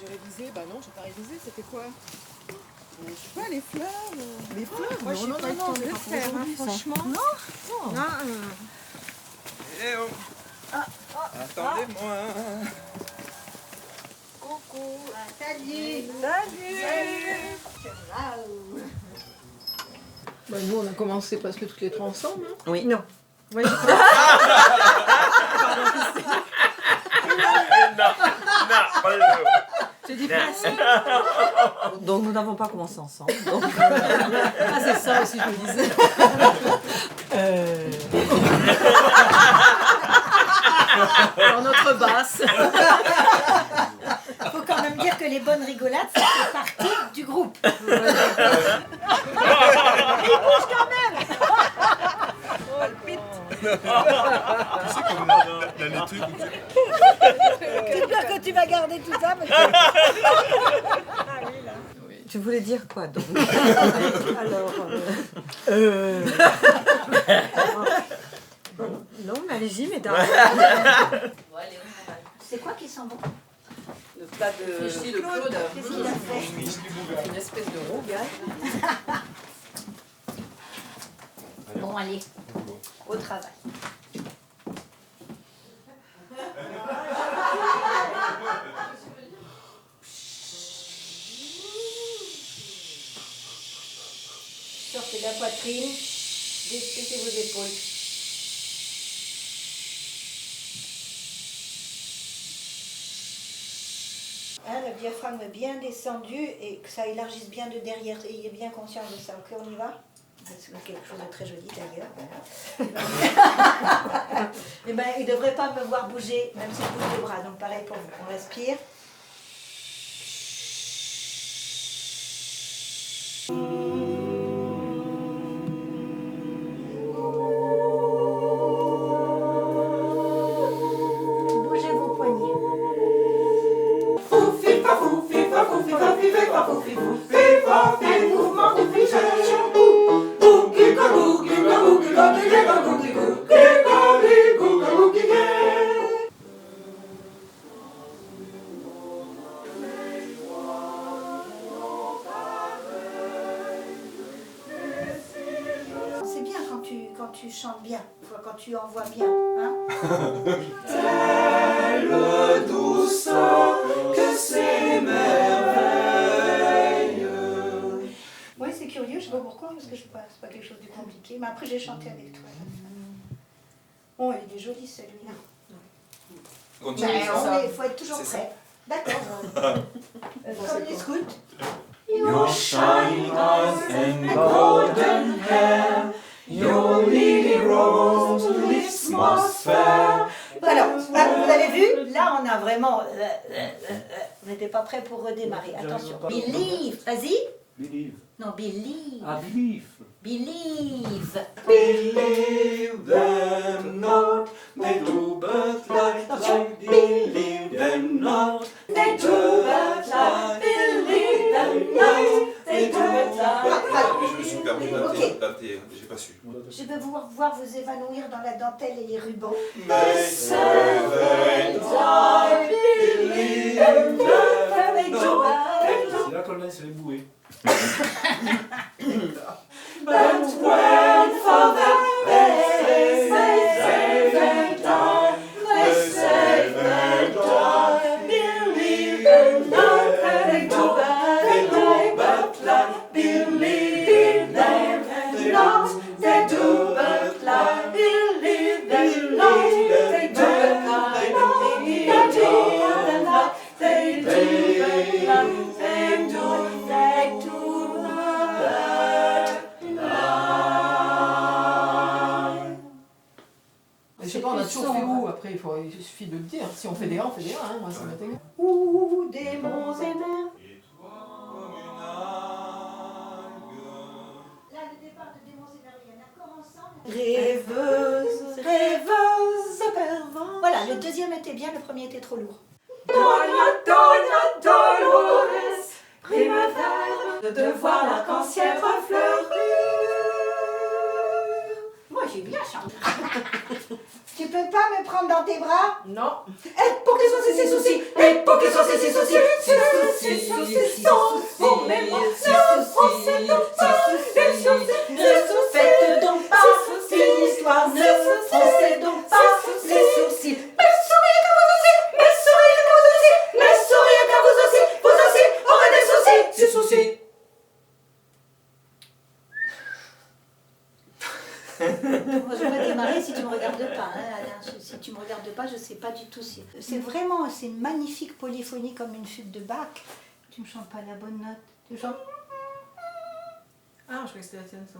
j'ai révisé. Bah non, j'ai pas révisé. C'était quoi? Je sais pas, les fleurs. Les fleurs. Moi, j'ai pas eu le temps de le faire, franchement. Non. Eh oh. Attendez-moi. Coucou. Salut. Bah, nous, on a commencé presque toutes les trois ensemble. Hein. Oui. Non. Non, non, pas du tout. J'ai dit presque. Donc nous n'avons pas commencé ensemble. Donc... Ah, c'est ça aussi, je me disais. Dans notre basse. Faut quand même dire que les bonnes rigolades, ça fait partie du groupe. Tu sais comme dans les trucs où J'ai peur que tu vas garder tout ça. Parce que... Tu voulais dire quoi donc? Alors... Non, mais allez-y, mesdames. C'est quoi qui sent bon? Le plat de Ici, le Claude. Qu'est-ce qu'il a fait? Une espèce de rougail. Bon, allez, au travail. Sortez de la poitrine, déspécez vos épaules. Hein, le diaphragme bien descendu et que ça élargisse bien de derrière. Ayez bien conscience de ça. Ok, on y va? C'est quelque chose de très joli d'ailleurs. Voilà. Et ben, il ne devrait pas me voir bouger, même si je bouge les bras. Donc pareil pour vous. On respire. Bougez vos poignets. C'est bien quand tu chantes bien, quand tu envoies bien. Hein? Telle douceur que ces merveilles. Oui, c'est curieux, je sais pas pourquoi, parce que c'est pas quelque chose de compliqué. Mais après, j'ai chanté avec toi. Bon, il est joli celui-là. Continue. Il faut être toujours C'est prêt. D'accord. Comme les scouts. Your shining eyes and golden hair, your lily rose lips most fair. Alors, vous avez vu? Là, on a vraiment... Vous n'étiez pas prêt pour redémarrer. Attention. Believe. Vas-y. Believe. Non, believe. Ah, believe. Believe. Believe them not, they do but lie. Believe them not, they do but lie. Believe them not, they do but lie. Je me suis permis de dater, j'ai pas su. Je veux vous voir vous évanouir dans la dentelle et les rubans. They say they die, believe them, they do but C'est là qu'on laisse les bouées. But when for them they say they die, they say they die, believe them not, they do but lie, believe them not, they do but lie, believe them not, they do but lie, they do but lie, they do but lie, they do. Je sais pas, on a toujours fait où après, il suffit de le dire. Si on fait des A, on fait des A, hein, moi ça m'intéresse. Ouh, démons et mers. Là, le départ de démons et merveilles, on a commencé ensemble. Rêveuse, rêveuse, pervers. Voilà, le deuxième était bien, le premier était trop lourd. Dona, dona, dolores, primavera, de voir l'arc-en-ciel refleurir. Moi, j'ai bien chanté. Tu peux pas me prendre dans tes bras? Non. Et pour qu'ils soient ses soucis, et pour qu'ils soient ses soucis, ses soucis sont pour mémoire. Faites donc pas une histoire, ne pensez donc pas les soucis. Mais souriez quand vous aussi, mais souriez quand vous aussi, mais souriez quand vous aussi aurez des soucis, ces soucis. J'aurais démarré si tu me regardes pas. Hein. Si tu me regardes pas, je sais pas du tout si. C'est une magnifique polyphonie comme une fugue de Bach. Tu me chantes pas la bonne note. Tu chantes. Ah, je croyais que c'était la tienne, ça.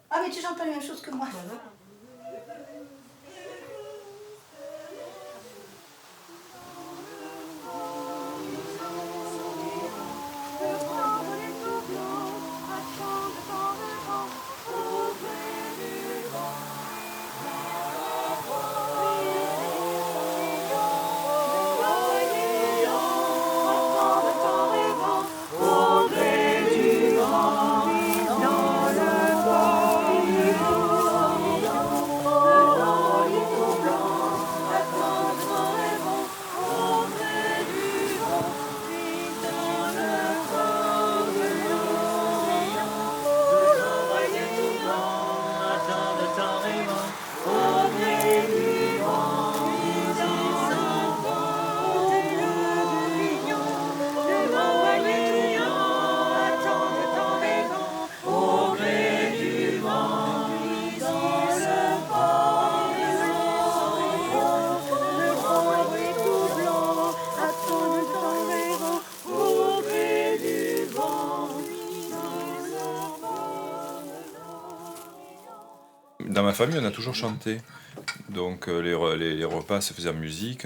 Ah mais tu chantes pas la même chose que moi. Dans ma famille, on a toujours chanté. Donc les repas se faisaient en musique.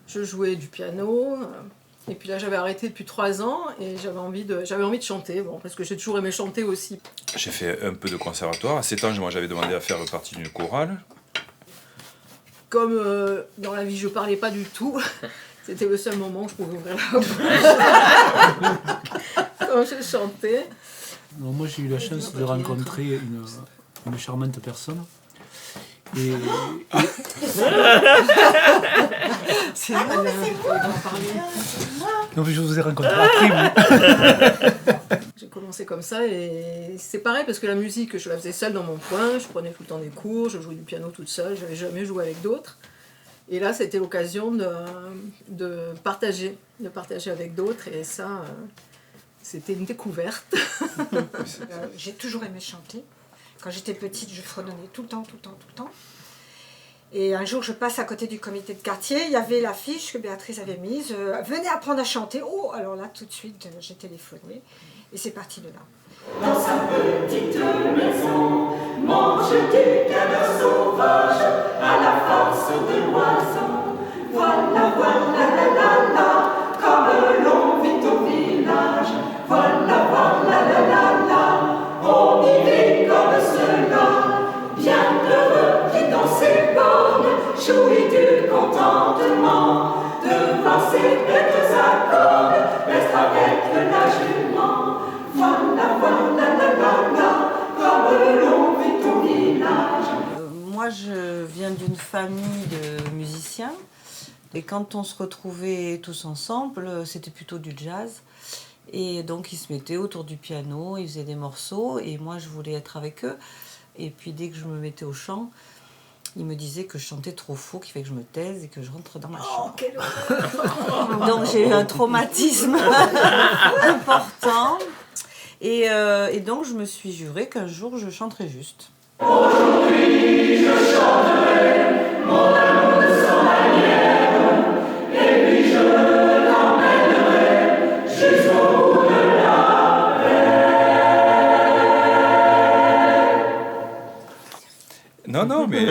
Je jouais du piano. Et puis là, j'avais arrêté depuis 3 ans et j'avais envie de chanter, bon, parce que j'ai toujours aimé chanter aussi. J'ai fait un peu de conservatoire. À 7 ans, moi, j'avais demandé à faire partie d'une chorale. Comme dans la vie, je parlais pas du tout. C'était le seul moment où je pouvais ouvrir la bouche quand je chantais. Alors moi, j'ai eu la chance de rencontrer une charmante personne. Et... C'est malin, il fallait en parler. Non, mais je vous ai rencontré après. J'ai commencé comme ça et c'est pareil parce que la musique, je la faisais seule dans mon coin, je prenais tout le temps des cours, je jouais du piano toute seule, j'avais jamais joué avec d'autres. Et là, c'était l'occasion de partager avec d'autres et ça, c'était une découverte. J'ai toujours aimé chanter. Quand j'étais petite, je fredonnais tout le temps. Et un jour, je passe à côté du comité de quartier, il y avait l'affiche que Béatrice avait mise, venez apprendre à chanter. Oh, alors là, tout de suite, j'ai téléphoné et c'est parti de là. Dans sa petite maison, mange du canard sauvage à la face de l'oiseau. Voilà, comme l'on vit au village. Voilà, on y vit comme cela, bien heureux qui dans ses bornes jouit du contentement de voir ses bêtes à cornes reste avec la jument. Voilà, comme l'on vit au village. Moi, je viens d'une famille de musiciens et quand on se retrouvait tous ensemble, c'était plutôt du jazz. Et donc ils se mettaient autour du piano, ils faisaient des morceaux et moi je voulais être avec eux. Et puis dès que je me mettais au chant, ils me disaient que je chantais trop faux, qu'il fallait que je me taise et que je rentre dans ma chambre. Donc j'ai eu un traumatisme important. Et donc je me suis juré qu'un jour je chanterai juste. Aujourd'hui je chanterai mon amour de sans manière et puis je l'emmènerai jusqu'au bout de la Non, mais...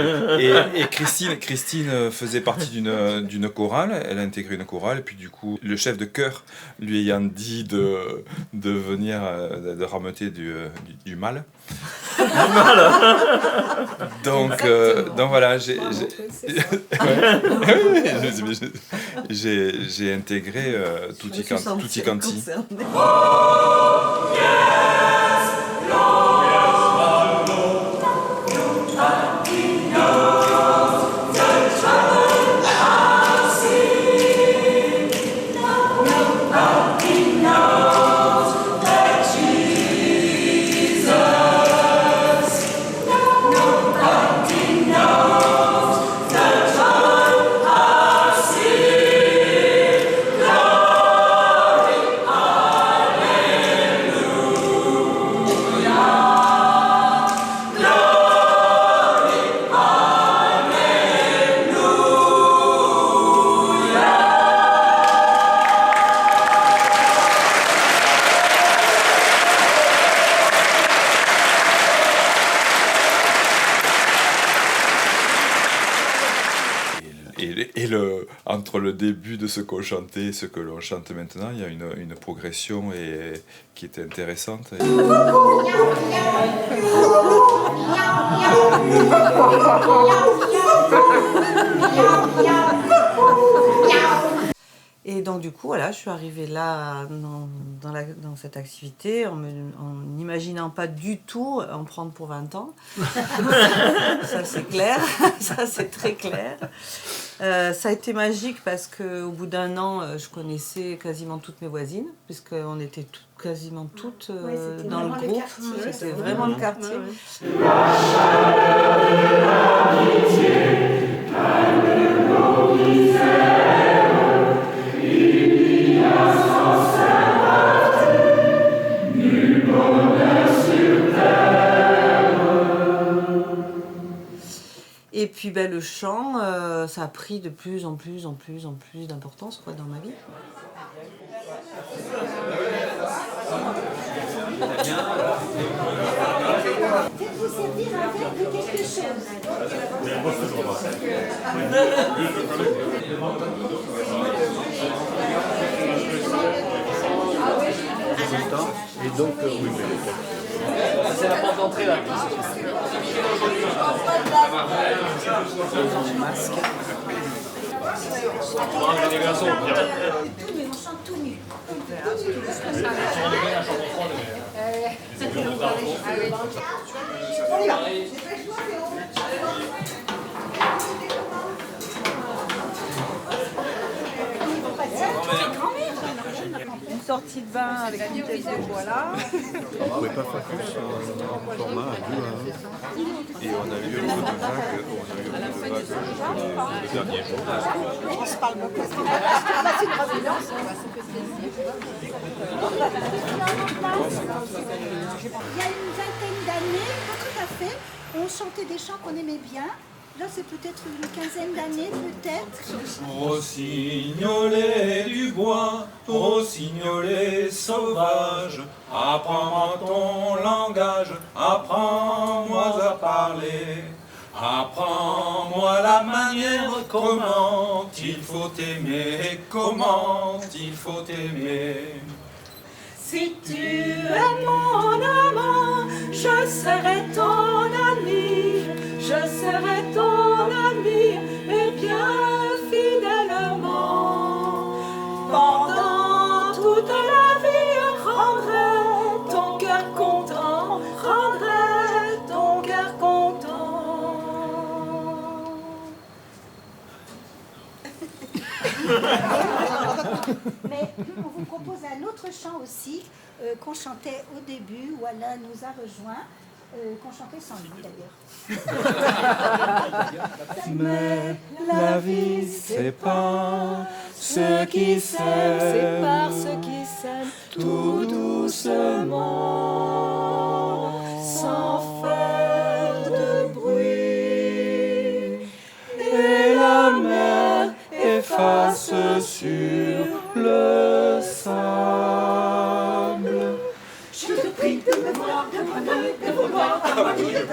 Et Christine faisait partie d'une chorale, elle a intégré une chorale, et puis du coup, le chef de chœur lui ayant dit de venir, de rameuter du mal. Donc voilà, j'ai intégré Tutti Quanti. Et entre le début de ce qu'on chantait et ce que l'on chante maintenant, il y a une progression qui est intéressante. Et donc du coup, voilà, je suis arrivée là dans cette activité en n'imaginant pas du tout en prendre pour 20 ans. Ça c'est clair, ça c'est très clair. Ça a été magique parce qu'au bout d'1 an, je connaissais quasiment toutes mes voisines, puisqu'on était quasiment toutes dans le groupe. C'était vraiment le quartier. La chaleur de l'amitié, calme nos misères, il y a sans s'inventer, nul bonheur sur terre. Et puis le chant, ça a pris de plus en plus d'importance dans ma vie. Faites-vous servir un verre de quelque chose. Et donc, oui, c'est la porte d'entrée là. Masque. On va ramener des glaçons au pire. Mais on chante tout nu. On y va. Une sortie de bain avec une tête de bois là. On ne pouvait pas faire plus un format à 2 à 1. Et on a eu le feu de vague, le dernier jour. On se parle beaucoup. C'est une ambiance. Il y a une vingtaine d'années, pas tout à fait, on chantait des chants qu'on aimait bien. Là, c'est peut-être une quinzaine d'années, peut-être. Rossignolet du bois, rossignolet sauvage, apprends-moi ton langage, apprends-moi à parler. Apprends-moi la manière, comment il faut aimer, comment il faut aimer. Si tu es mon amant, je serai ton ami, je serai ton ami, et bien fidèlement. Pendant toute la vie, rendrai ton cœur content, rendrai ton cœur content. Mais on vous propose un autre chant aussi, qu'on chantait au début, où Alain nous a rejoints, qu'on chantait sans lui d'ailleurs. Mais la vie, c'est pas ceux qui s'aiment, C'est par ceux qui s'aiment tout doucement, sans faire de bruit. et la mer efface sur le sable. Je te prie de me voir, de vouloir à moi qui est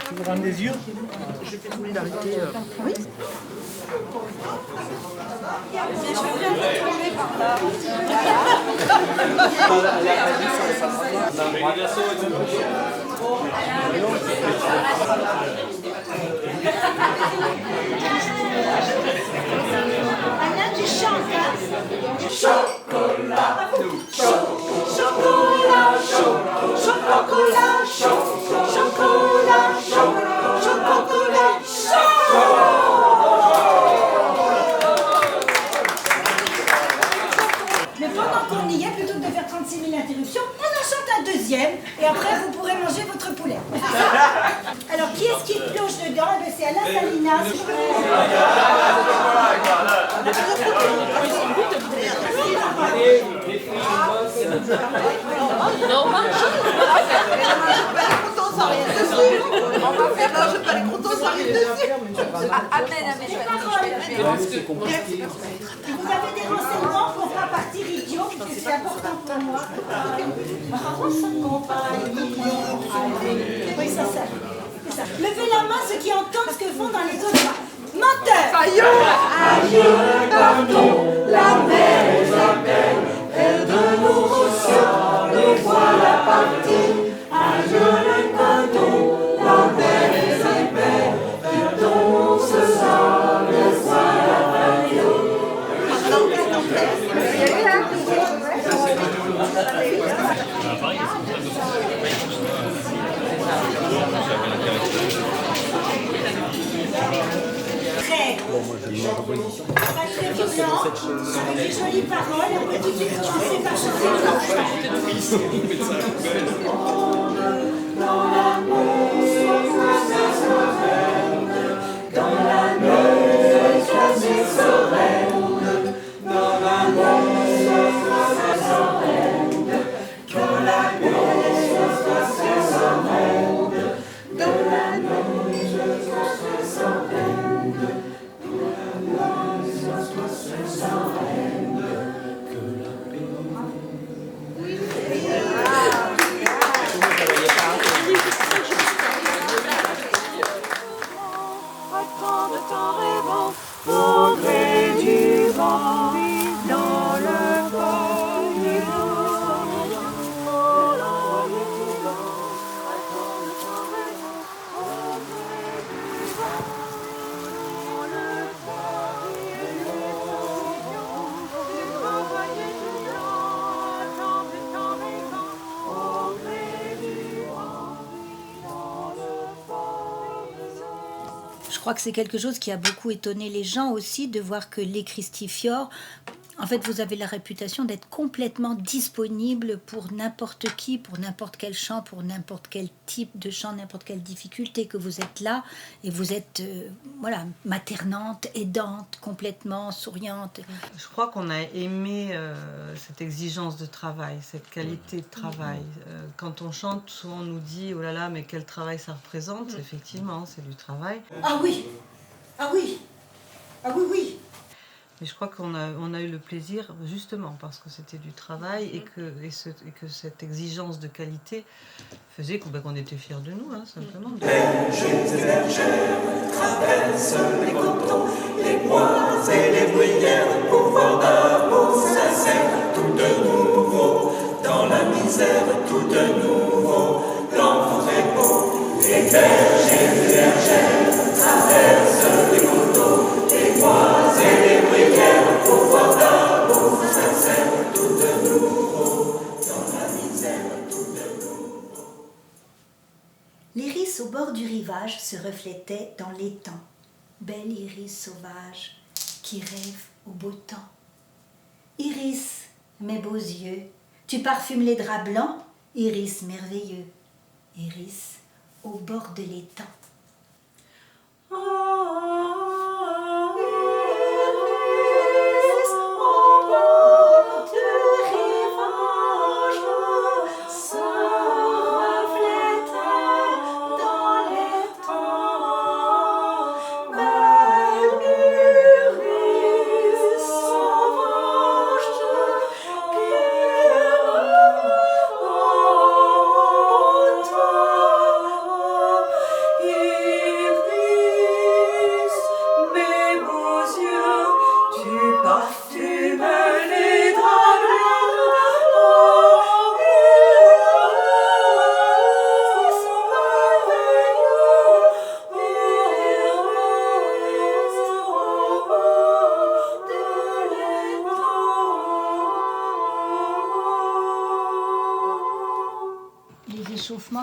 Tu me rends les yeux? Je fais solidarité. Oui. Alain, tu chantes, hein? chocolat chaud, chocolat chaud, chocolat chaud, chocolat chaud, chocolat chaud. Mais pendant qu'on y est, plutôt que de faire 36 000 interruptions, on en chante un deuxième et après vous pourrez manger votre poulet. Alors qui est-ce qui plonge dedans? Eh bien, c'est Alain Salinas. Non, sans rien dessus. On va faire mange pas les croutons sans rien dessus. Vous avez des renseignements pour pas partir idiot, parce que c'est important pour moi. Oui, ça. Levez la main ceux qui entendent ce que font dans les autres voix. Menteur! Adieu, pardon, la mer nous appelle, elle de nous ressort, nous voilà partis. Adieu, les cantons, la mer est belle, on se sent, nous voilà partis. Très violent, avec des jolies paroles, et on peut tout de suite commencer par chanter le Au gré du vent, dans le port du Je crois que c'est quelque chose qui a beaucoup étonné les gens aussi, de voir que les Christifiores, en fait, vous avez la réputation d'être complètement disponible pour n'importe qui, pour n'importe quel chant, pour n'importe quel type de chant, n'importe quelle difficulté, que vous êtes là et vous êtes voilà, maternante, aidante, complètement souriante. Je crois qu'on a aimé cette exigence de travail, cette qualité de travail. Quand on chante, souvent on nous dit « Oh là là, mais quel travail ça représente ?» Effectivement, c'est du travail. Ah oui, ah oui, ah oui, oui. Mais je crois qu'on a eu le plaisir, justement, parce que c'était du travail et que cette exigence de qualité faisait qu'on était fiers de nous, hein, simplement. Bergers et bergères traversent les cantons, les bois et les bruyères pour voir d'amour sincère, tout de nouveau, dans la misère, tout de nouveau, l'enfant est beau. Les bergers et bergères traversent les cantons, les bois et les bruyères pour voir d'amour sincère, tout de nouveau, dans la misère, tout de nouveau. L'iris au bord du rivage se reflétait dans l'étang. Belle iris sauvage qui rêve au beau temps. Iris, mes beaux yeux, tu parfumes les draps blancs, iris merveilleux. Iris au bord de l'étang.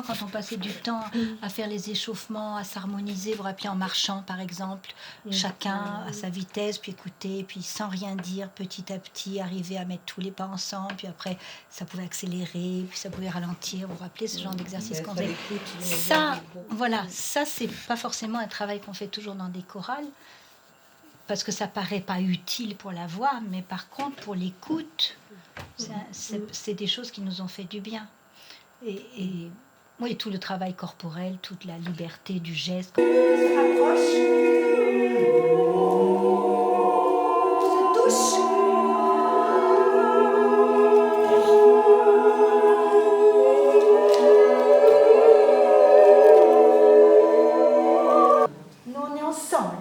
Quand on passait du temps à faire les échauffements, à s'harmoniser, puis en marchant par exemple, chacun à sa vitesse, puis écouter, puis sans rien dire, petit à petit, arriver à mettre tous les pas ensemble, puis après ça pouvait accélérer, puis ça pouvait ralentir, vous vous rappelez ce genre d'exercice qu'on faisait. Ça, voilà, ça c'est pas forcément un travail qu'on fait toujours dans des chorales, parce que ça paraît pas utile pour la voix, mais par contre pour l'écoute, c'est des choses qui nous ont fait du bien. Et oui, tout le travail corporel, toute la liberté du geste. On se rapproche. On se touche. Nous, on est ensemble.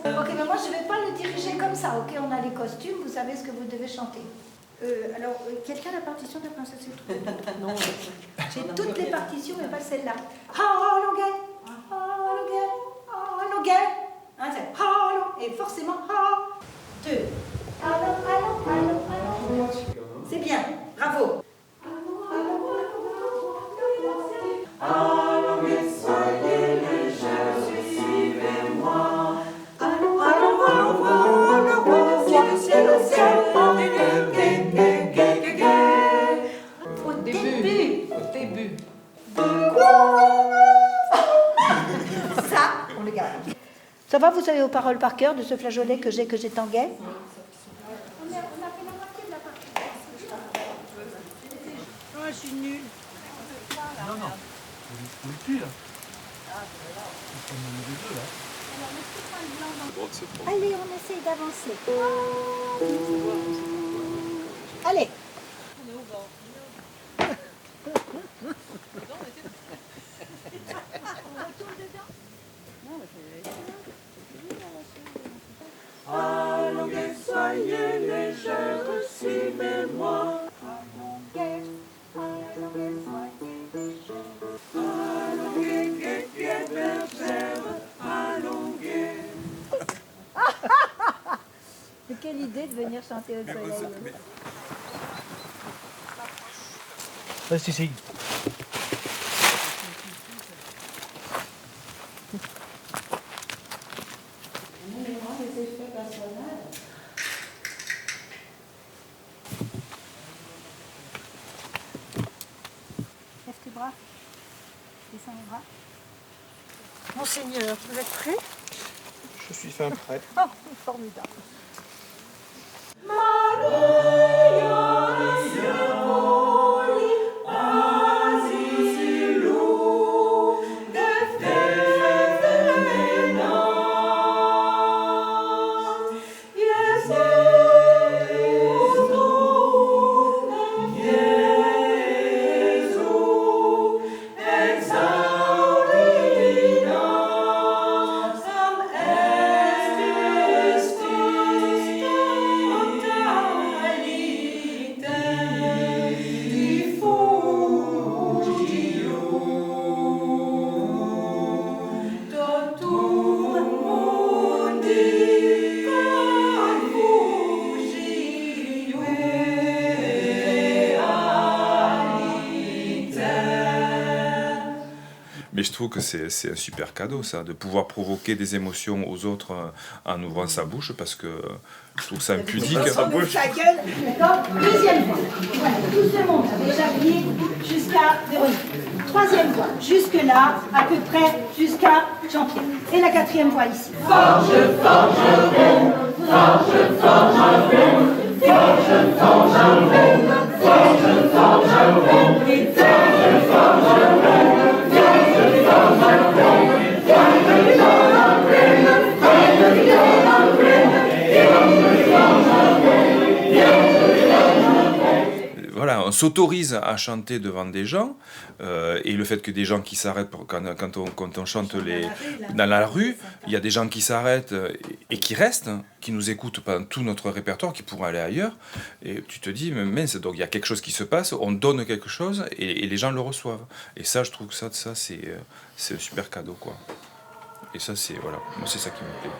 Ok, mais moi je ne vais pas le diriger comme ça, ok? On a les costumes, vous savez ce que vous devez chanter. Alors, quelqu'un a la partition de la princesse et tout? Non. J'ai toutes les partitions, mais pas celle-là. Hello again, hello again, hello again. Hein, c'est hello, et forcément hello. 2. Hello, hello, hello, hello. C'est bien, bravo. Ça, on le garde. Ça va, vous savez aux paroles par cœur de ce flageolet que j'ai tanguais? On a fait la moitié de la partie. Non, je suis nulle. Non, non. Vous le tuez, là. On en a les deux, là. Allez, on essaye d'avancer. Allez. Allongez, soyez légère, suivez-moi. Allongez, pieds bergère, allongez. Mais quelle idée de venir chanter au soleil. Reste ici. Lève tes bras. Descends les bras. Monseigneur, vous êtes prêt? Je suis fin prêt. Oh, formidable. Mais je trouve que c'est un super cadeau, ça, de pouvoir provoquer des émotions aux autres en ouvrant sa bouche, parce que je trouve ça impudique. Ta gueule, d'accord? Deuxième fois. Voilà, tout ce monde a déjà plié jusqu'à Véronique. Troisième fois, jusque-là, à peu près jusqu'à Jean-Pierre. Et la quatrième fois ici. Forge, forgeron, forge, forgeron, forge, forgeron, forge, forgeron, forge, forgeron. Voilà, on s'autorise à chanter devant des gens, et le fait que des gens qui s'arrêtent quand on chante dans la rue, il y a des gens qui s'arrêtent et qui restent, qui nous écoutent pendant tout notre répertoire, qui pourraient aller ailleurs, et tu te dis, mais mince, donc il y a quelque chose qui se passe, on donne quelque chose et les gens le reçoivent. Et ça, je trouve que ça c'est un super cadeau, quoi. Et ça, voilà, moi c'est ça qui me plaît.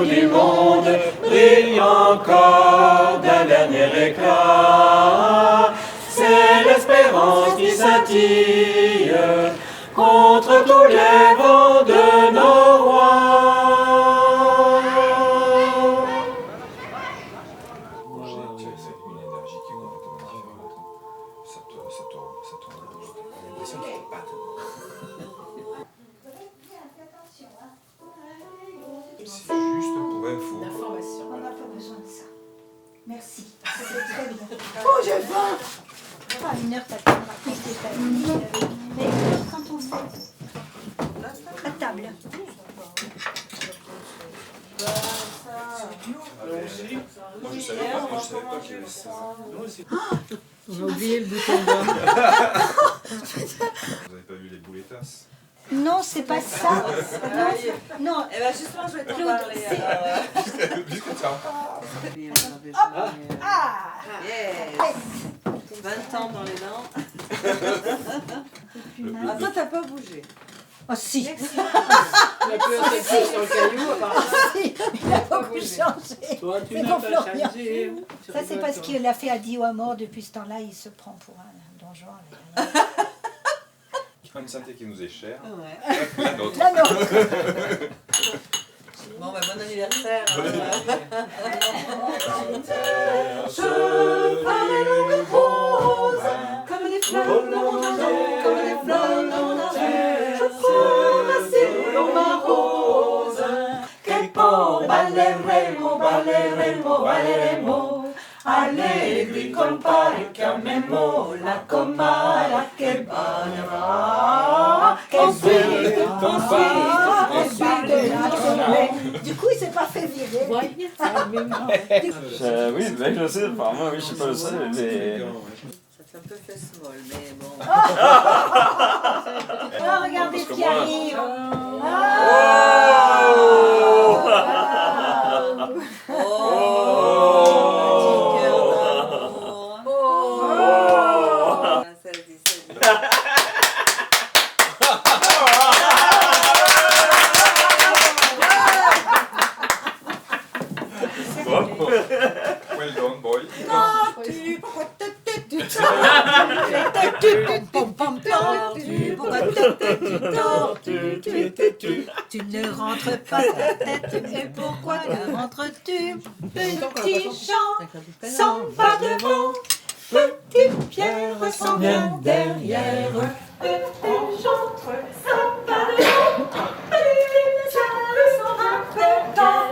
bout du monde brille encore d'un dernier éclat. C'est l'espérance qui scintille contre tous les vents de nos rois. C'est une énergie qui est complètement différente. Ça te l'impression qu'il te batte. C'est juste pour info. L'information. On n'a pas besoin de ça. Merci. C'était très bien. Oh, j'ai faim. Pas une heure, t'as raconté ta vie. Mais quand on fait à table. Moi je savais pas qu'il y avait ça. On a oublié le bouton d'or. Vous avez pas vu les boulettas? Non, c'est pas ça. Non. Eh bien justement, je vais t'en Claude, parler. Puisque tu en Ah. Yes. 20 ans dans les dents. Ah, toi, t'as pas bougé. Oh si. Il a plus un texte sur le caillou, apparemment. Si, il a beaucoup changé. Toi, tu C'est n'as pour pas Florian. changé. Ça, c'est parce qu'il a fait à Dio à mort. Depuis ce temps-là, il se prend pour un donjon. Une santé qui nous est chère. Ouais. La nôtre. La nôtre. Bon, bah, bon anniversaire. Je ferai longue rose, comme les fleurs de mon amour, comme les fleurs de mon amour. Je ferai sur ma rose, che poi balleremo, balleremo, balleremo. Allegri col pari chiameremo la comara che ballerà. Ensuite de la tournée. Du coup, il s'est pas fait virer. Oui, ben, je sais, apparemment, oui, je suis pas le seul, mais... Ça fait un peu fesse molle, mais bon. Oh, regardez qui arrive. Well done, boy. Tu ne rentres pas ta tête, et pourquoi ne rentres-tu? Petit chant, sans pas devant, petite pierre s'en vient derrière. Petit chantre, sans pas devant, petite pierre s'en va dedans.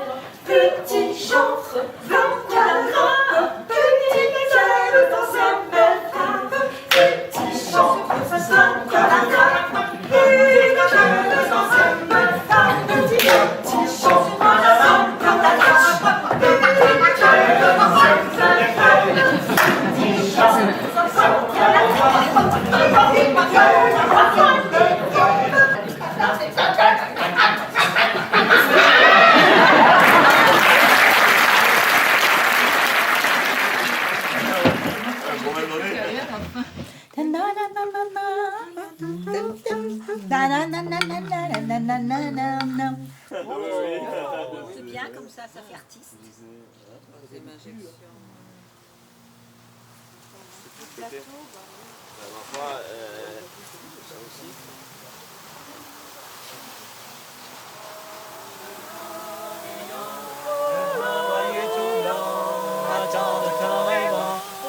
Petit chantre, blanc à gras, petite pierre dans sa belle femme. Petit chantre, sans pas devant, petite pierre dans sa belle femme. Petit chantre, sans pas devant, petite pierre dans sa belle femme. Petit chantre, sans pas devant, petite pierre dans sa belle C'est bien comme ça fait artiste.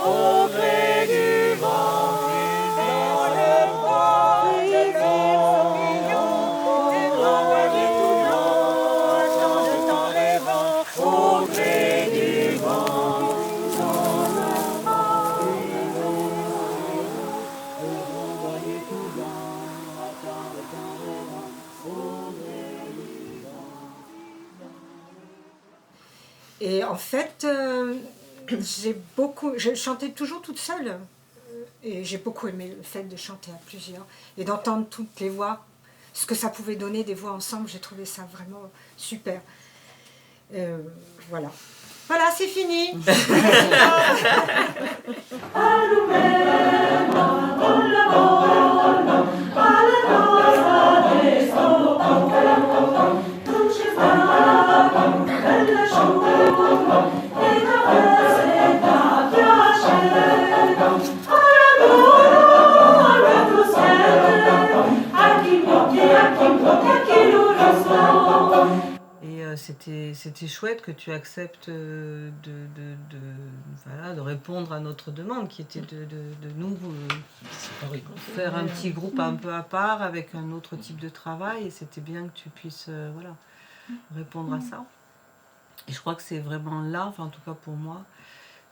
au gré du vent, dans le bois, les dans les vents, au gré du vent, dans le vent. Et en fait, je chantais toujours toute seule. Et j'ai beaucoup aimé le fait de chanter à plusieurs et d'entendre toutes les voix, ce que ça pouvait donner des voix ensemble. J'ai trouvé ça vraiment super. Voilà. Voilà, c'est fini. c'était chouette que tu acceptes voilà, de répondre à notre demande, qui était de nous faire un petit groupe un peu à part avec un autre type de travail. Et c'était bien que tu puisses voilà, répondre à ça. Et je crois que c'est vraiment là, enfin en tout cas pour moi,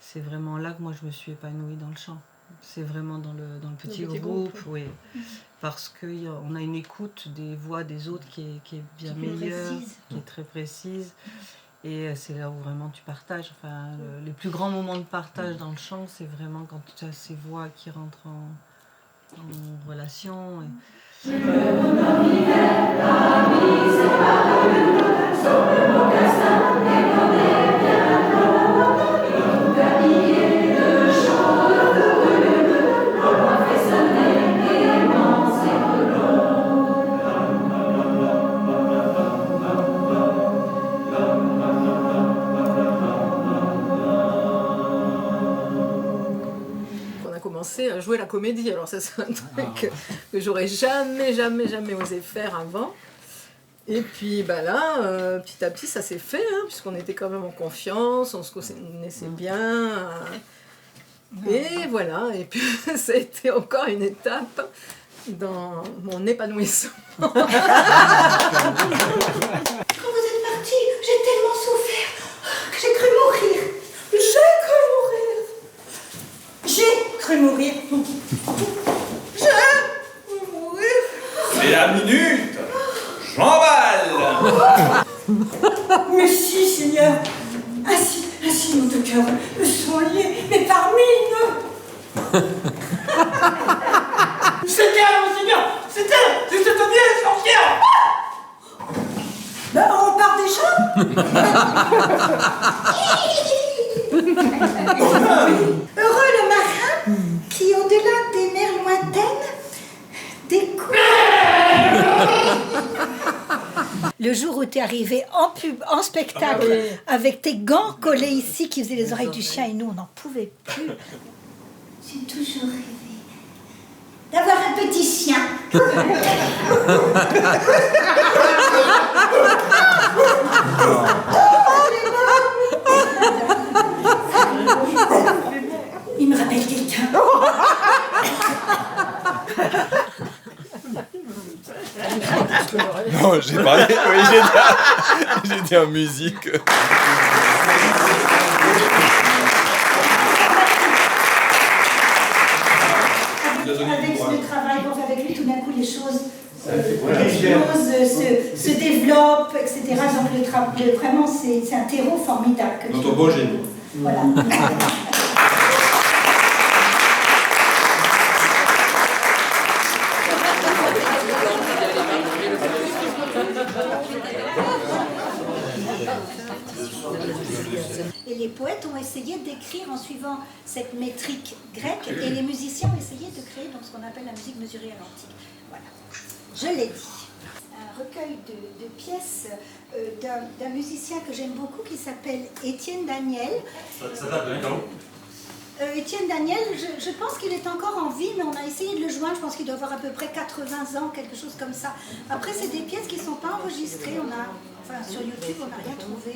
c'est vraiment là que moi je me suis épanouie dans le chant. C'est vraiment dans le petit groupe, oui. Parce qu'on a une écoute des voix des autres qui est bien meilleure, qui est très précise. Et c'est là où vraiment tu partages. Enfin, les plus grands moments de partage dans le chant, c'est vraiment quand tu as ces voix qui rentrent en relation. À jouer la comédie. Alors ça c'est un truc que j'aurais jamais osé faire avant. Et puis bah là, petit à petit ça s'est fait, hein, puisqu'on était quand même en confiance, on se connaissait bien. Et voilà, et puis ça a été encore une étape dans mon épanouissement. Quand vous êtes parti, j'ai tellement souffert que j'ai cru mourir. J'ai cru mourir. C'est la minute. J'emballe. Mais si, Seigneur. Ainsi nos deux cœurs sont liés, mais par mille. C'était elle, mon Seigneur. C'était elle. C'est cette vieille sorcière. Ben, on part déjà. Heureux le marin qui, au-delà des mers lointaines, découvre... Le jour où tu es arrivé en spectacle avec tes gants collés ici qui faisaient les oreilles du chien et nous on n'en pouvait plus. J'ai toujours rêvé d'avoir un petit chien. Il me rappelle quelqu'un. Non, j'ai parlé, oui, j'ai dit en musique. Avec ce travail qu'on fait avec lui, tout d'un coup les choses se développent, etc. Donc vraiment c'est un terreau formidable. Notre beau génie. Voilà. Et les poètes ont essayé d'écrire en suivant cette métrique grecque et les musiciens ont essayé de créer donc, ce qu'on appelle la musique mesurée à l'antique. Voilà, je l'ai dit. Un recueil de pièces d'un musicien que j'aime beaucoup qui s'appelle Étienne Daniel. Ça date de quand? Étienne Daniel, je pense qu'il est encore en vie, mais on a essayé de le joindre, je pense qu'il doit avoir à peu près 80 ans, quelque chose comme ça. Après, c'est des pièces qui ne sont pas enregistrées, sur YouTube, on n'a rien trouvé.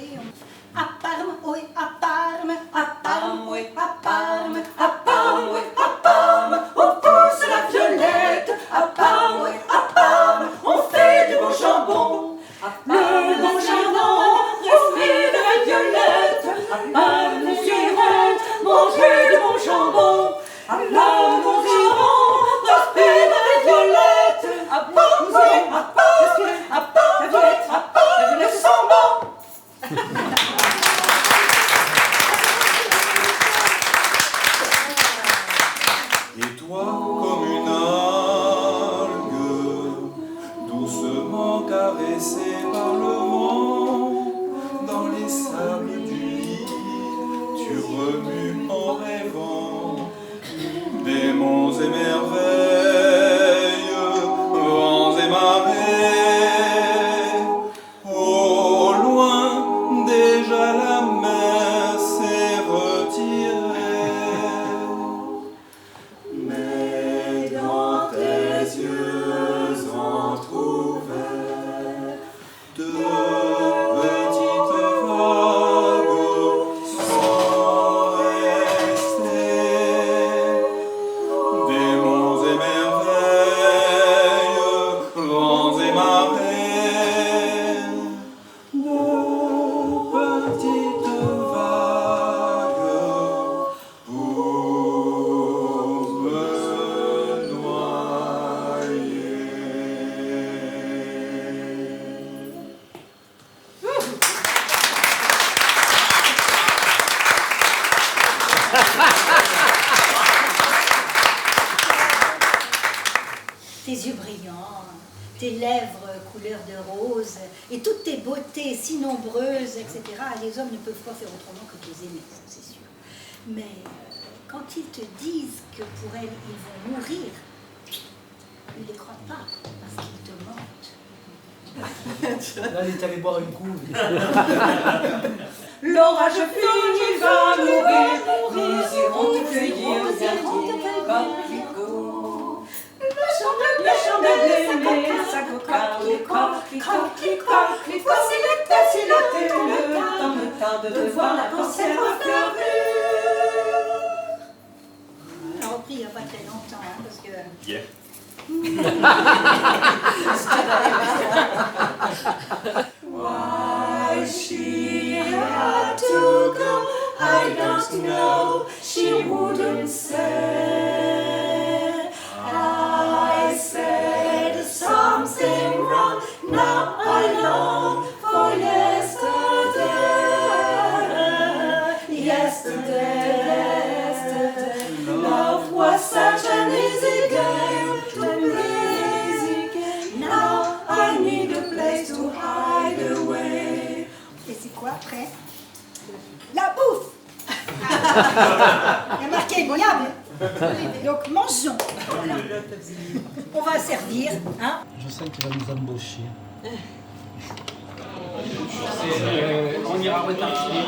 À Parme, oui, à Parme, à Parme, oui, à Parme, à Parme, oui, à Parme, on pousse la violette, à Parme, oui, à Parme, on fait du bon jambon. Le bon jardin, respire de la violette, à Parme, nous irons manger du bon jambon. À Parme, nous irons respire de la violette, à Parme, nous irons, à Parme, la violette, la violette sent bon. Et toi, comme une algue, doucement caressée par le vent, dans les sables du lit, tu remues en rêvant des monts et merveilles, vents et marées. Au loin, déjà la mer s'est retirée. Mais dans tes yeux entrouverts, deux petites Tes yeux brillants, tes lèvres couleur de rose, et toutes tes beautés si nombreuses, etc. Les hommes ne peuvent pas faire autrement que de les aimer, ça, c'est sûr. Mais quand ils te disent que pour elles, ils vont mourir, ne les crois pas, parce qu'ils te mentent. Là, elle est allée boire une coupe. L'orage fini va mourir, nous irons te cueillir des coquelicots. Le chant de blé, ça cocarde, les coquelicots. Voici l'été, le temps me tarde de voir la conserve fleurir. On a repris il n'y a pas très longtemps, hein, parce que... Hier. Why she had to go, I don't know, she wouldn't say. I said something wrong, now I long for yesterday. Yesterday, love was such an easy game to play. Now I need a place to hide away. Et c'est quoi après? La bouffe. Il y a marqué viable. Donc mangeons. Voilà. On va servir, hein? Je sens qu'il va nous embaucher. On ira retarder.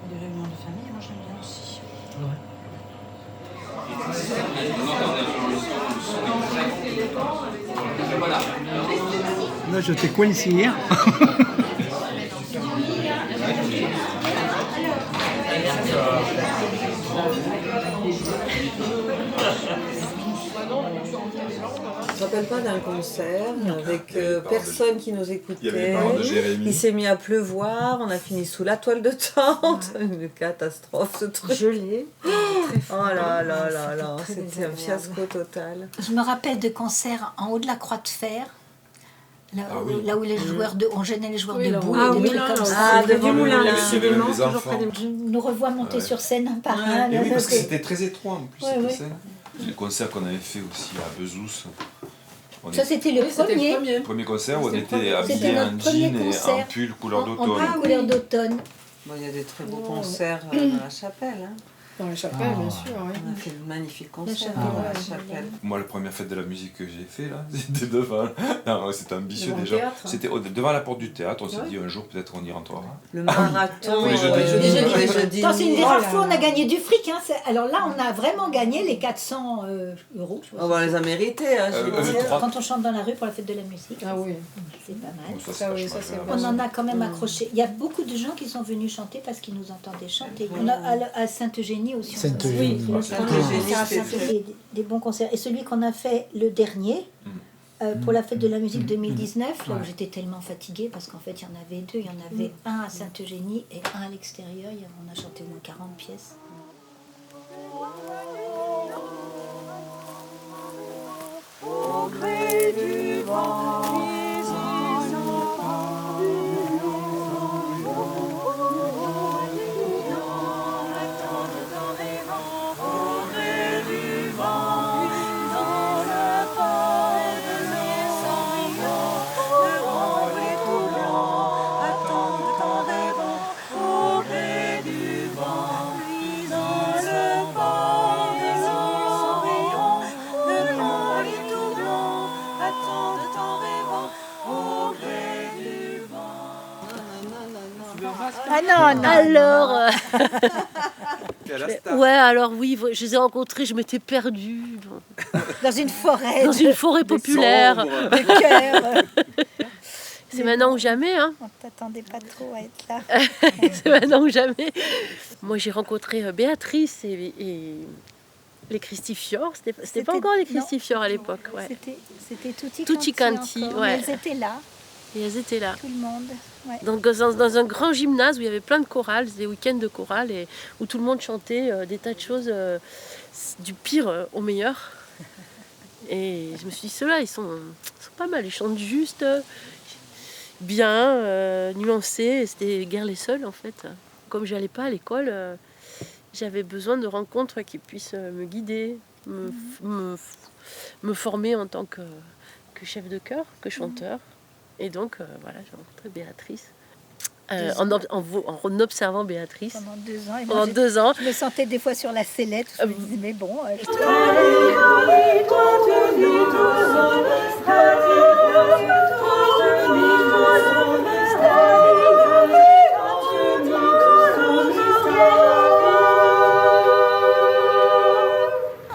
Les réunions de famille, moi j'aime bien aussi. Là, je t'ai coincé hier. Je ne me rappelle pas d'un concert avec personne qui nous Il y avait écoutait. les parents de Jérémy. Il s'est mis à pleuvoir, on a fini sous la toile de tente. Une catastrophe ce truc. Gelé. Oh là là là là, c'était un fiasco total. Je me rappelle de concerts en haut de la Croix de Fer. Là, Ah oui. là où les joueurs on gênait les joueurs Oui, là, debout, ah des oui, trucs là, comme là, ça. Ah, devant le moulin, Il y avait décidément, des toujours enfants. près des... Je nous revois monter Ouais. sur scène un par un. Et là, oui, parce que donc, c'était très étroit en plus, Ouais, cette ouais. scène. Le concert qu'on avait fait aussi à Bezous. ça, c'était le premier. Le premier concert où on était C'était habillés notre en premier jean et en concert. pull couleur En d'automne. pull couleur d'automne. Bon, il y a des très beaux concerts dans la chapelle. Hein. Dans la chapelle, bien sûr, oui. On a fait de magnifiques concerts chapelle, dans la ouais, chapelle. Moi, la première fête de la musique que j'ai fait, là, c'était devant. Non, c'était ambitieux Devant le déjà. théâtre. C'était devant la porte du théâtre. On s'est Ouais. dit un jour, peut-être, on y rentrera. Le marathon, Oui, je dis. Les jeudis. les jeudis. Attends, c'est une des Oh rares là fois où on là. a gagné du fric. Hein. Alors là, on a vraiment gagné les 400 euros. je sais pas Oh, si bah, on les a mérités. Hein, je veux dire. trois. Quand on chante dans la rue pour la fête de la musique. Ah oui. C'est pas mal. Bon, ça, Ça, c'est oui, vachement ça, c'est agréable. On en a quand même accroché. Il y a beaucoup de gens qui sont venus chanter parce qu'ils nous entendaient chanter. On a à Sainte-Eugénie aussi. on a- Sainte-Eugénie. Oui, Sainte-Eugénie, ça a c'était fait des bons concerts. Et celui qu'on a fait le dernier, pour la fête de la musique 2019, là où j'étais tellement fatiguée, parce qu'en fait il y en avait deux. Il y en avait un à Sainte-Eugénie et un à l'extérieur. On a chanté au moins 40 pièces. Au gré du vent, Ah non, non. Alors, ouais, alors oui, je les ai rencontrés, je m'étais perdue Dans une forêt. dans une forêt populaire. De cœur. C'est maintenant ou jamais, hein. On t'attendait pas trop à être là. C'est maintenant ou jamais. Moi, j'ai rencontré Béatrice et les Christifior. C'était pas encore les Christifior à l'époque, ouais. C'était Tutti Quanti, encore, ouais. mais elles étaient là, Et elles étaient là. tout le monde. Ouais. Donc dans un grand gymnase où il y avait plein de chorales, des week-ends de chorales, et où tout le monde chantait des tas de choses, du pire au meilleur. Et je me suis dit, ceux-là, ils sont pas mal. Ils chantent juste bien, nuancés. C'était guère les seuls, en fait. Comme j'allais pas à l'école, j'avais besoin de rencontres qui puissent me guider, me former en tant que chef de chœur, que chanteur. Et donc, voilà, j'ai rencontré Béatrice. En observant Béatrice. Pendant 2 ans. Et pendant 2 ans. Je me sentais des fois sur la sellette. Je me disais, mais bon.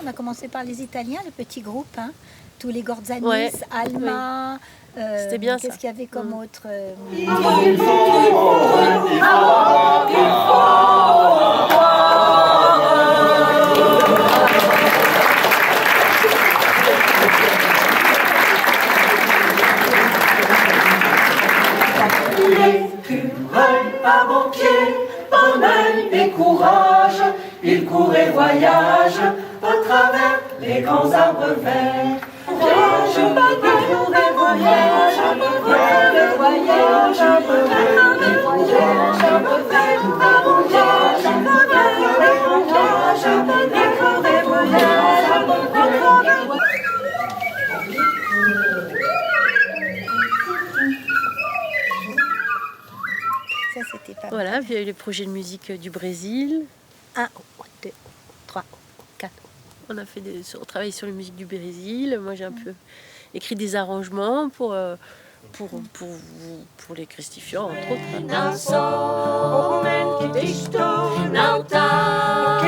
On a commencé par les Italiens, le petit groupe. Hein. Tous les Gorzanis, Ouais. Alma. C'était bien ça. Qu'est-ce qu'il y avait comme autre L'écureuil à bon pied, bon œil et courage, il court et voyage à travers les grands arbres verts. Voyage, il court et voyage, vers le voyage, les voyages, vers un voyage, vers les voyages, les grands voyages, Ça, c'était pas Voilà, puis il y a eu les projets de musique du Brésil. 1, 2, 3, 4. On a travaillé sur les musiques du Brésil. Moi, j'ai un peu écrit des arrangements pour les Christifiants, entre autres. Não sou o homem que diz estou, não tá.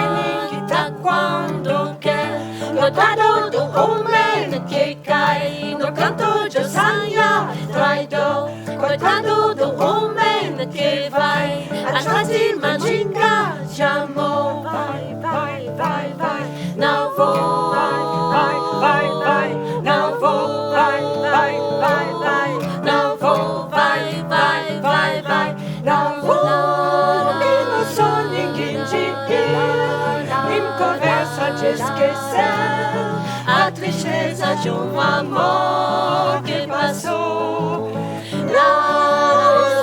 Quem tá quando quer. Coitado do homem que cai no canto de sanha traidor. Coitado do homem que vai atrás de mandinga de amor. Vai, vai, vai, vai, não vou. Vai, vai, vai, não vou. Vai, vai, vai, vai, não vou. Vai, vai, vai, vai, não vou. E não sou ninguém de em conversa de esquecer a tristeza de amor que passou. Lá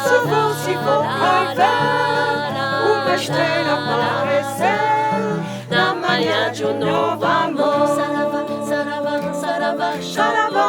se vou vai ver uma estrela aparecer na manhã de novo amor. Saravá, saravá, saravá, saravá,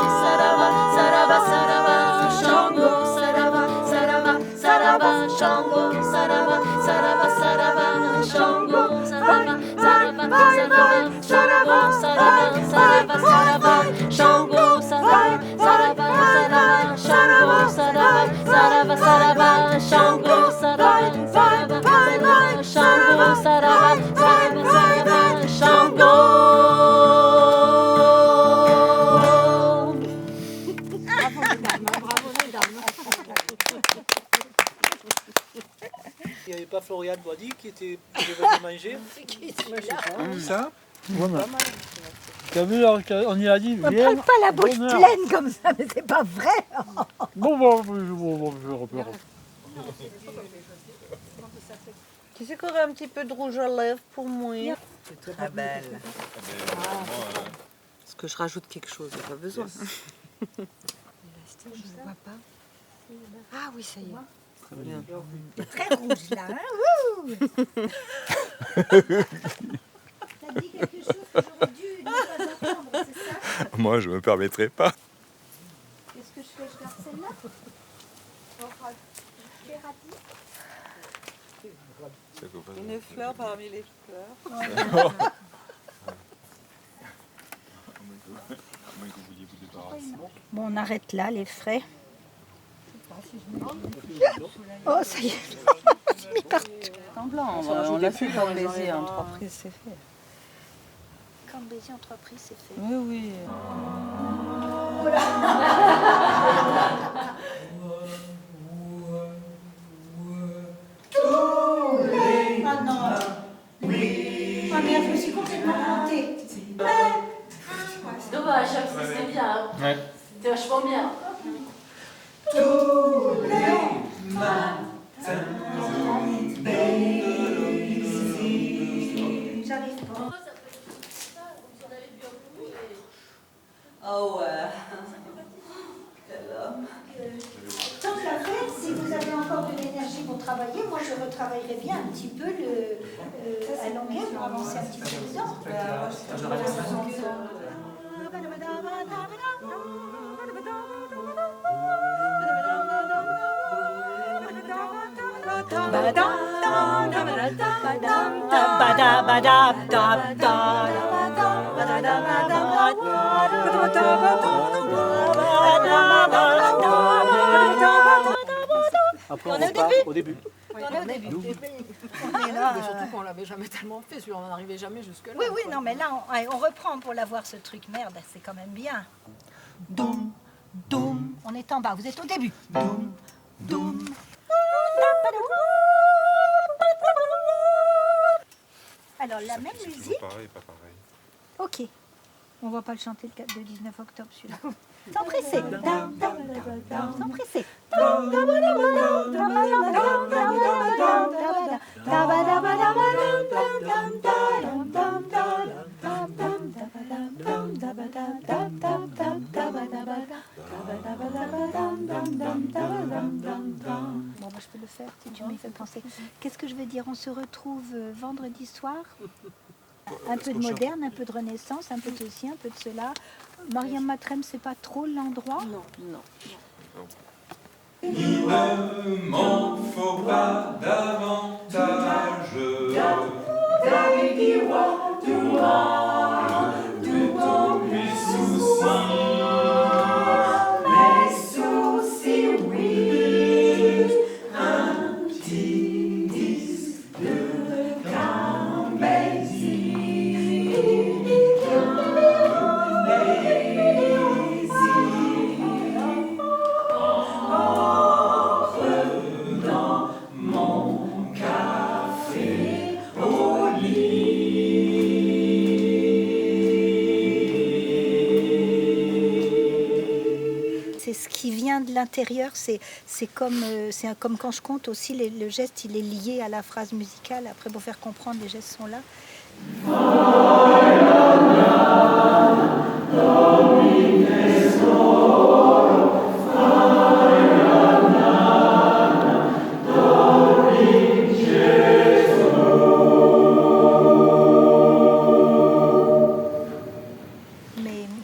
saravá, saravá, Xangô, saravá, saravá, saravá, Xangô, saravá, saravá, saravá, Xangô, saravá, saravá, saravá, saravá, saravá, saravá, Xangô, saravá, saravá, saravá, Xangô, saravá, saravá, saravá, Xangô, saravá, saravá, saravá, Xangô, saravá, saravá, saravá, Xangô. Il n'y avait pas Florian Boisdy qui était venu manger. Ça Voilà. T'as vu, on y a dit, Ne viens. parle pas la bouche bonheur. pleine comme ça, mais c'est pas vrai. Bon, Qui c'est qui aurait un petit peu de rouge à lèvres pour moi? C'est très belle. Est-ce que je rajoute quelque chose? Il n'y a pas besoin. Je ne vois pas. Ah oui, ça y est. Très bien. C'est très rouge là. Hein. Wouh. T'as dit quelque chose que j'aurais dû ne pas entendre, c'est ça? Moi, je me permettrai pas. Qu'est-ce que je fais? Je garde celle-là? Une fleur parmi les fleurs. Bon, on arrête là les frais. Oh, ça y est. C'est mis partout. En blanc, on l'a fait comme baiser en 3 prises, c'est fait. Quand baiser en 3 prises, c'est fait. Oui, oui. Ah non. Oui. Ah merde, je me suis complètement plantée. C'est dommage, c'était bien. Hein. Ouais. C'était vachement bien. Tous les matins, J'arrive pas. Oh ouais. Quel homme. Tant qu'à faire, si vous avez encore de l'énergie pour travailler, moi je retravaillerais bien un petit peu à longueur pour avancer un petit peu dedans. Après, on repart au début. Mais surtout qu'on l'avait jamais tellement fait, on n'arrivait jamais jusque-là. Oui, oui, non, mais là, on reprend pour l'avoir ce truc. Merde, c'est quand même bien. Doum, doum. On est en bas, vous êtes au début. Doum, doum. Alors, la même musique. Pareil, pas pareil. Ok. On va pas le chanter le 19 octobre, celui-là. Sans presser. Sans presser. Bon, bah, je peux le faire si tu m'y fais penser. Qu'est-ce que je vais dire? On se retrouve vendredi soir. Un peu de moderne, un peu de renaissance, un peu de ceci, un peu de cela. Mariam Matrem, c'est pas trop l'endroit? Non, non. Il ne m'en faut pas davantage. Mes soucis, oui. Un petit disque de Cambésie. C'est ce qui vient de l'intérieur, c'est comme quand je compte aussi, le geste il est lié à la phrase musicale. Après pour faire comprendre, les gestes sont là.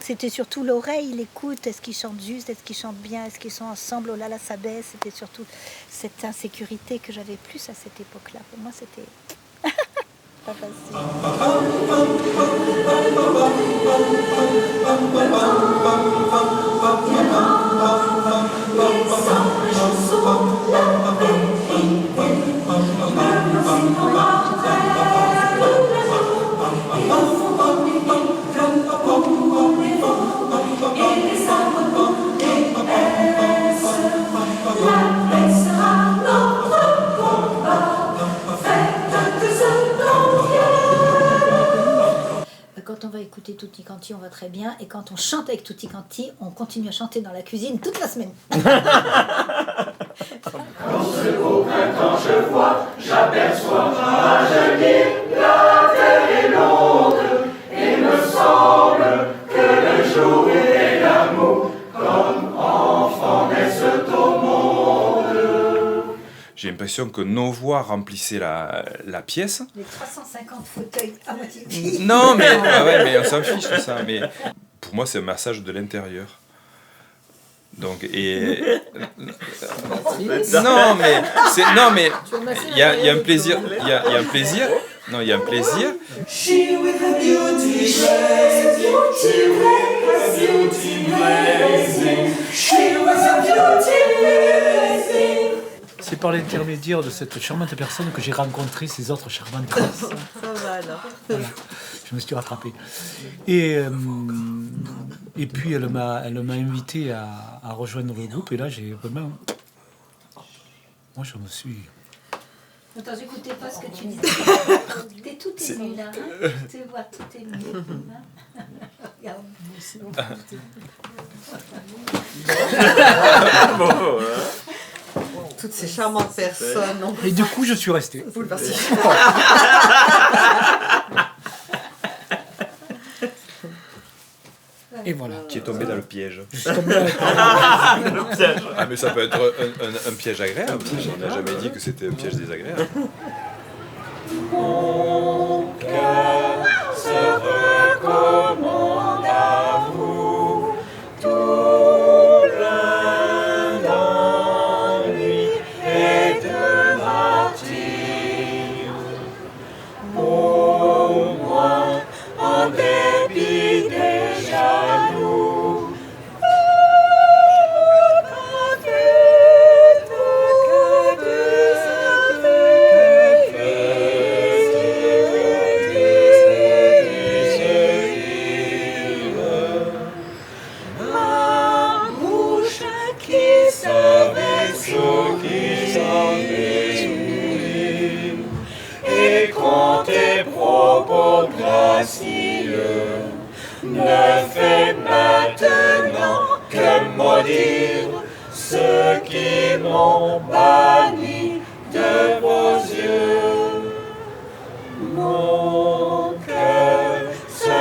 C'était surtout l'oreille, l'écoute, est-ce qu'ils chantent juste, est-ce qu'ils chantent bien, est-ce qu'ils sont ensemble, oh là là ça baisse, c'était surtout cette insécurité que j'avais plus à cette époque-là. Pour moi c'était pas facile. Quand on va écouter Tutti Quanti, on va très bien. Et quand on chante avec Tutti Quanti, on continue à chanter dans la cuisine toute la semaine. Quand au printemps je vois, j'aperçois rajeunir, la terre est longue, et me semble que le jour est l'amour, comme enfants naissent au monde. J'ai l'impression que nos voix remplissaient la pièce. Les 350 fauteuils à moitié. Non, mais, ouais, mais on s'en fiche de ça. Mais pour moi, c'est un massage de l'intérieur. Donc, et. Non, mais il y a un plaisir. Il y a un plaisir. Non, il y a un plaisir. She with a beauty blazing. She was a beauty blazing. C'est par l'intermédiaire de cette charmante personne que j'ai rencontré ces autres charmantes personnes. Ça va alors. Voilà. Je me suis rattrapé. Et puis elle m'a invité à rejoindre le groupe. Et là, j'ai vraiment... Moi, je me suis... Attends, j'écoutais pas ce que tu disais. T'es tout ému là, hein. Je te vois tout ému. Hein. Regarde. Toutes ces charmantes personnes. Et du coup, je suis resté. Vous le passez. Et voilà. Tu es tombé dans le piège. Je suis tombé dans le piège. Le piège. Ah, mais ça peut être un piège agréable. On n'a jamais dit que c'était un piège désagréable. Mon cœur se recommande à vous, tout plein d'ennui et de martyrs. Au moins, en dépit des jaloux, et quand tes propos gracieux ne fait maintenant que maudire ceux qui m'ont banni de vos yeux. Mon cœur se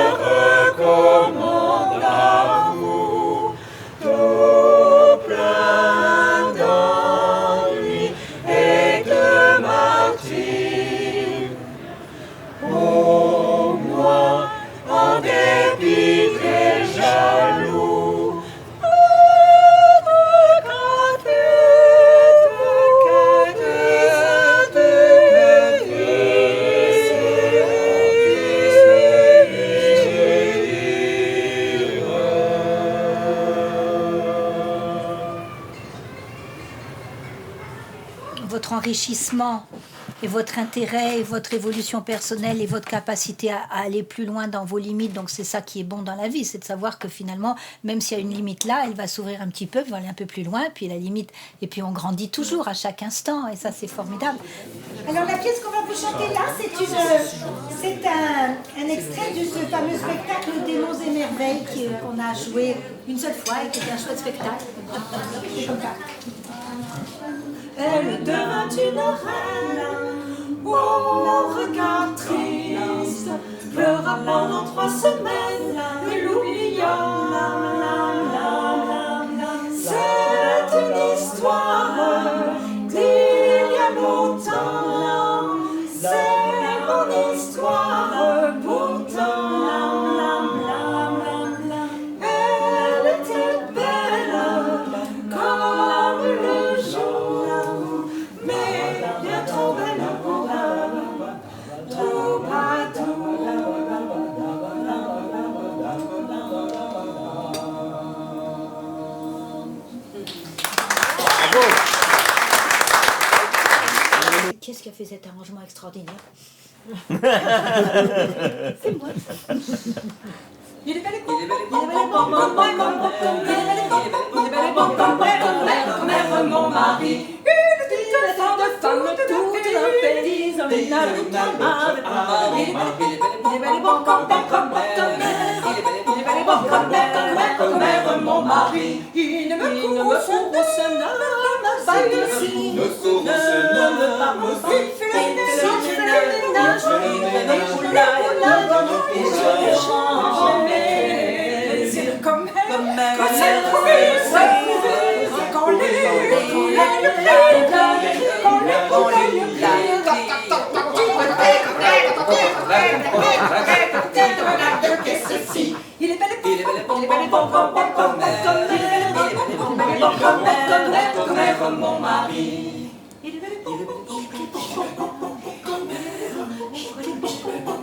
recommande à vous, tout plein d'ennui et de martyrs. Au moins, en dépit des jaloux, votre enrichissement et votre intérêt et votre évolution personnelle et votre capacité à aller plus loin dans vos limites. Donc c'est ça qui est bon dans la vie, c'est de savoir que finalement, même s'il y a une limite là, elle va s'ouvrir un petit peu, elle va aller un peu plus loin, puis la limite, et puis on grandit toujours à chaque instant, et ça c'est formidable. Alors la pièce qu'on va vous chanter là, c'est un extrait de ce fameux spectacle Démons et merveilles qu'on a joué une seule fois et qui était un chouette spectacle. C'est comme ça. Elle devint une reine, au regard triste, pleura pendant 3 semaines, et l'oublia. C'est une histoire d'il y a longtemps, c'est mon histoire pourtant. Elle était belle comme le jour, mais bien trop belle pour un troubadour. Qu'est-ce qui a fait cet arrangement extraordinaire? C'est moi. Il est bel et bon, il est comme mère, mon mari. Une petite femme toute infelice, il n'a le mari. Il est bel et bon comme mère, il est bel et bon comme mère, mon mari. Il ne me couvre pas ici, ne me pas mon sifflet, et je change mes désirs comme elle, quand c'est quand il est bel et bon comme mère, mon mari. Il est bel et bon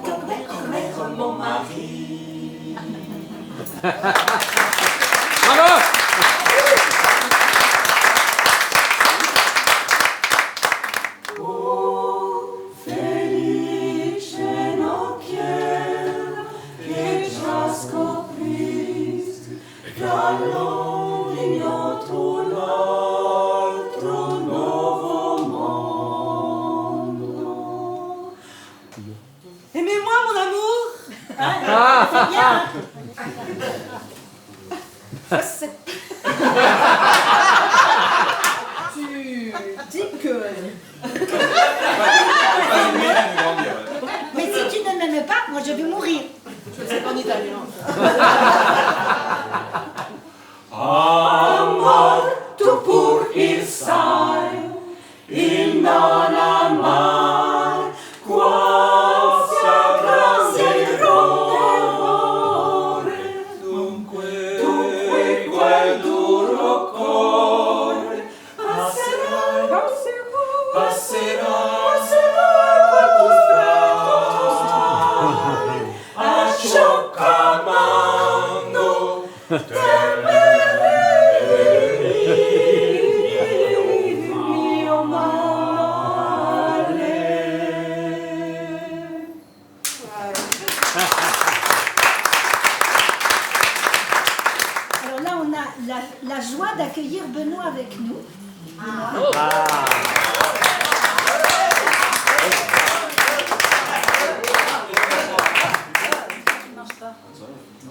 comme mère, mon mari. Bravo! Felice non quiero che già scopriste dall'ogni un altro nuovo mondo. Aimez-moi mon amour. Ah, c'est bien. Tu déconnes. Mais si tu ne m'aimes pas, moi je vais mourir. C'est en italien. Alors là, on a la joie d'accueillir Benoît avec nous.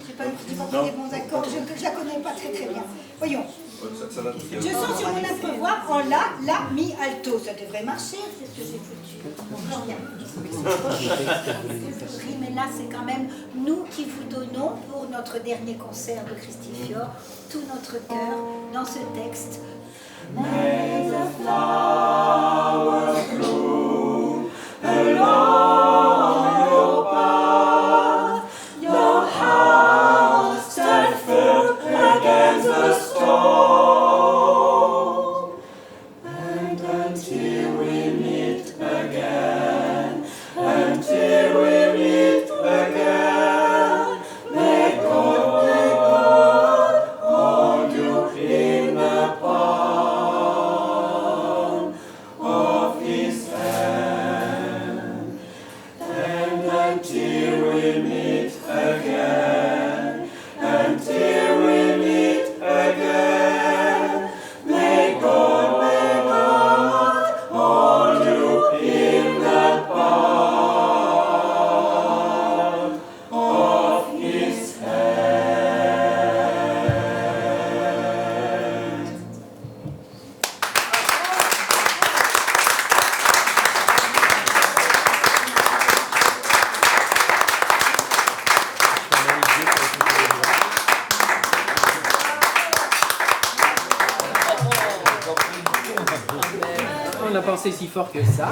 Je n'ai pas pris les bons accords, je ne la connais pas très bien. Voyons. Je sens sur mon abreuvoir en la, mi, alto. Ça devrait marcher, c'est ce que j'ai foutu. Encore rien. Mais là, c'est quand même nous qui vous donnons pour notre dernier concert de Christifior tout notre cœur dans ce texte. May the flowers bloom along your path, your house stand firm against the storm. And until we meet again, until we meet again, may God hold you in the palm of His hand. And until we meet again, until we meet again, may God hold you in the palm of His hand. On a pensé si fort que ça.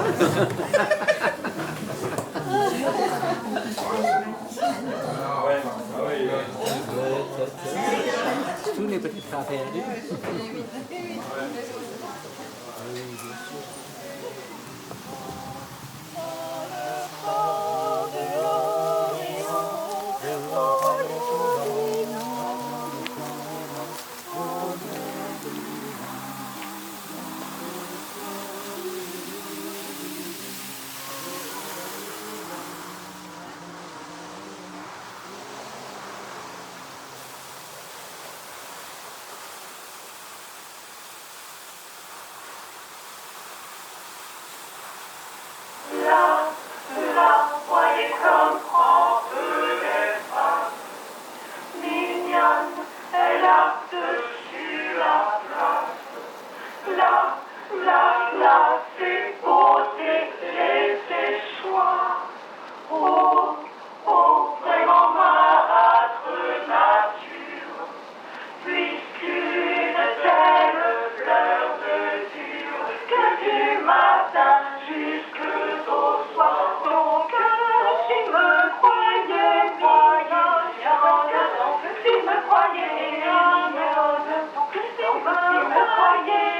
Tout n'est peut-être pas perdu. Là, voyez comme trempe l'espace. Mignonne, elle a dessus la place. Là, c'est beauté et ses choix. Oh, vraiment marâtre nature. Puisqu'une telle fleur mesure que du matin jusqu'au soir, ton cœur, si me croyais voyant, si me croyais, si me croyais